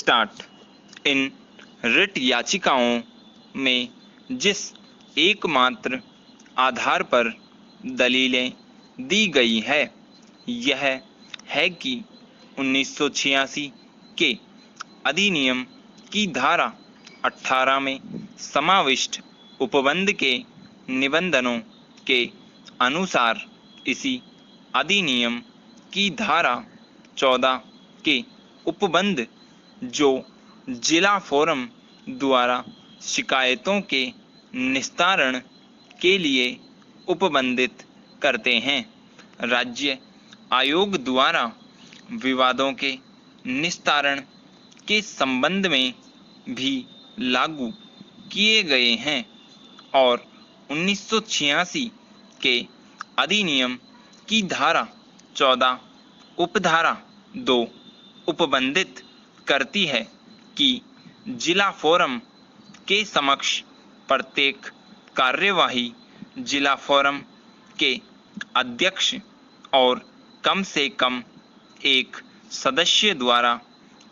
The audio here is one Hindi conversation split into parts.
स्टार्ट। इन रिट याचिकाओं में जिस एकमात्र आधार पर दलीलें दी गई है यह है कि 1986 के अधिनियम की धारा 18 में समाविष्ट उपबंध के निबंधनों के अनुसार इसी अधिनियम की धारा 14 के उपबंध जो जिला फोरम द्वारा शिकायतों के निस्तारण के लिए उपबंधित करते हैं, राज्य आयोग द्वारा विवादों के निस्तारण के संबंध में भी लागू किए गए हैं और 1986 के अधिनियम की धारा 14 उपधारा 2 उपबंधित करती है कि जिला फोरम के समक्ष प्रत्येक कार्यवाही जिला फोरम के अध्यक्ष और कम से कम एक सदस्य द्वारा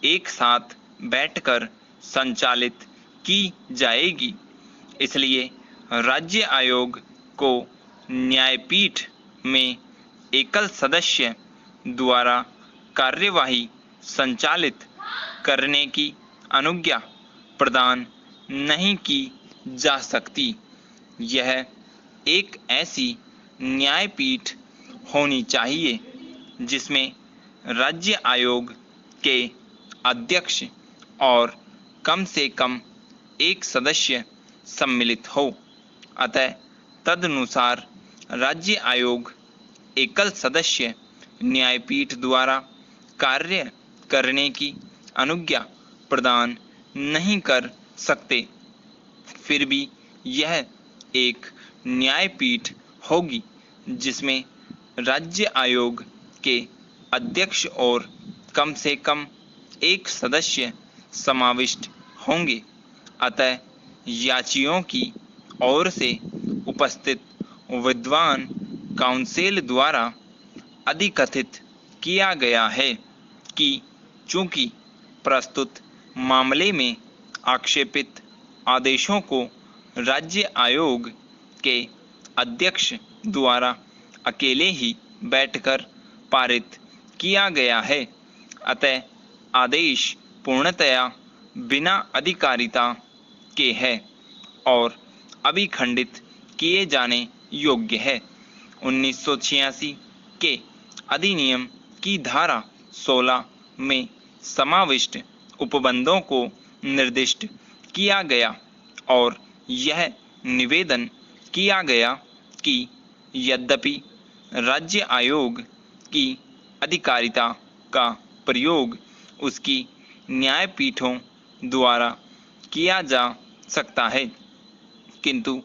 एक साथ बैठकर संचालित की जाएगी। इसलिए राज्य आयोग को न्यायपीठ में एकल सदस्य द्वारा कार्यवाही संचालित करने की अनुज्ञा प्रदान नहीं की जा सकती। यह एक ऐसी न्यायपीठ होनी चाहिए जिसमें राज्य आयोग के अध्यक्ष और कम से कम एक सदस्य सम्मिलित हो। अतः तदनुसार राज्य आयोग एकल सदस्य न्यायपीठ द्वारा कार्य करने की अनुज्ञा प्रदान नहीं कर सकते। फिर भी यह एक न्यायपीठ होगी जिसमें राज्य आयोग के अध्यक्ष और कम से कम एक सदस्य समाविष्ट होंगे। अतः याचियों की ओर से उपस्थित विद्वान काउंसिल द्वारा अधिकथित किया गया है कि चूंकि प्रस्तुत मामले में आक्षेपित आदेशों को राज्य आयोग के अध्यक्ष द्वारा अकेले ही बैठकर पारित किया गया है, अतः आदेश पूर्णतया बिना अधिकारिता के है और अभिखंडित किए जाने योग्य है। 1986 के अधिनियम की धारा 16 में समाविष्ट उपबंधों को निर्दिष्ट किया गया और यह निवेदन किया गया कि यद्यपि राज्य आयोग की अधिकारिता का प्रयोग उसकी न्यायपीठों द्वारा किया जा सकता है, किंतु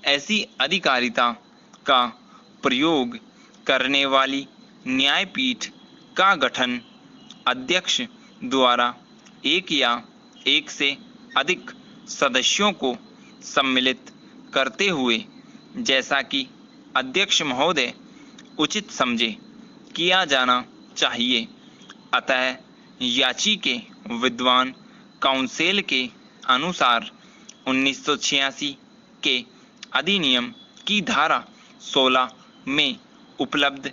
ऐसी अधिकारिता का प्रयोग करने वाली न्यायपीठ का गठन अध्यक्ष द्वारा एक या एक से अधिक सदस्यों को सम्मिलित करते हुए, जैसा कि अध्यक्ष महोदय उचित समझे, किया जाना चाहिए। अतः याची के विद्वान काउंसिल के अनुसार 1986 के अधिनियम की धारा 16 में उपलब्ध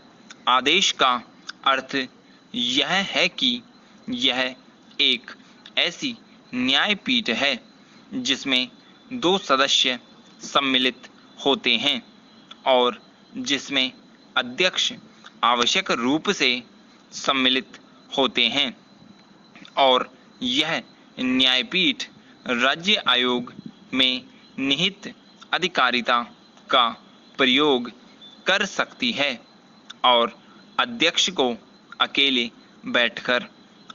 आदेश का अर्थ यह है कि यह एक ऐसी न्यायपीठ है जिसमें 2 सदस्य सम्मिलित होते हैं और जिसमें अध्यक्ष आवश्यक रूप से सम्मिलित होते हैं और यह न्यायपीठ राज्य आयोग में निहित अधिकारिता का प्रयोग कर सकती है और अध्यक्ष को अकेले बैठकर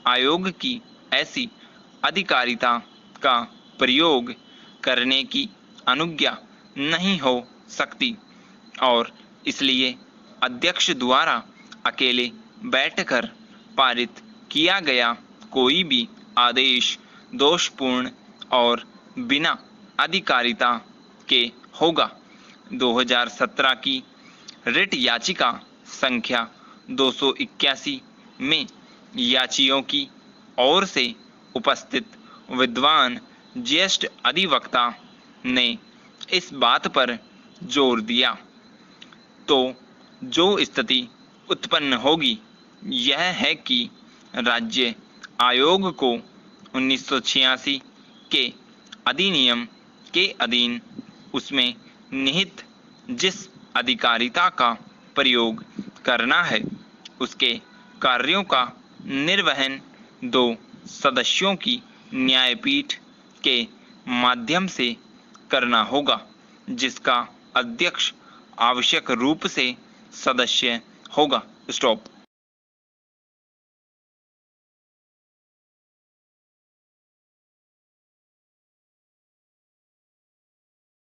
आयोग की ऐसी अधिकारिता का प्रयोग करने की अनुज्ञा नहीं हो सकती और इसलिए अध्यक्ष द्वारा अकेले बैठकर पारित किया गया कोई भी आदेश दोषपूर्ण और बिना अधिकारिता के होगा। 2017 की रिट याचिका संख्या 281 में याचियों की ओर से उपस्थित विद्वान ज्येष्ठ अधिवक्ता ने इस बात पर जोर दिया। तो जो स्थिति उत्पन्न होगी यह है कि राज्य आयोग को 1986 के अधिनियम के अधीन उसमें निहित जिस अधिकारिता का प्रयोग करना है उसके कार्यों का निर्वहन 2 सदस्यों की न्यायपीठ के माध्यम से करना होगा, जिसका अध्यक्ष आवश्यक रूप से सदस्य होगा। स्टॉप।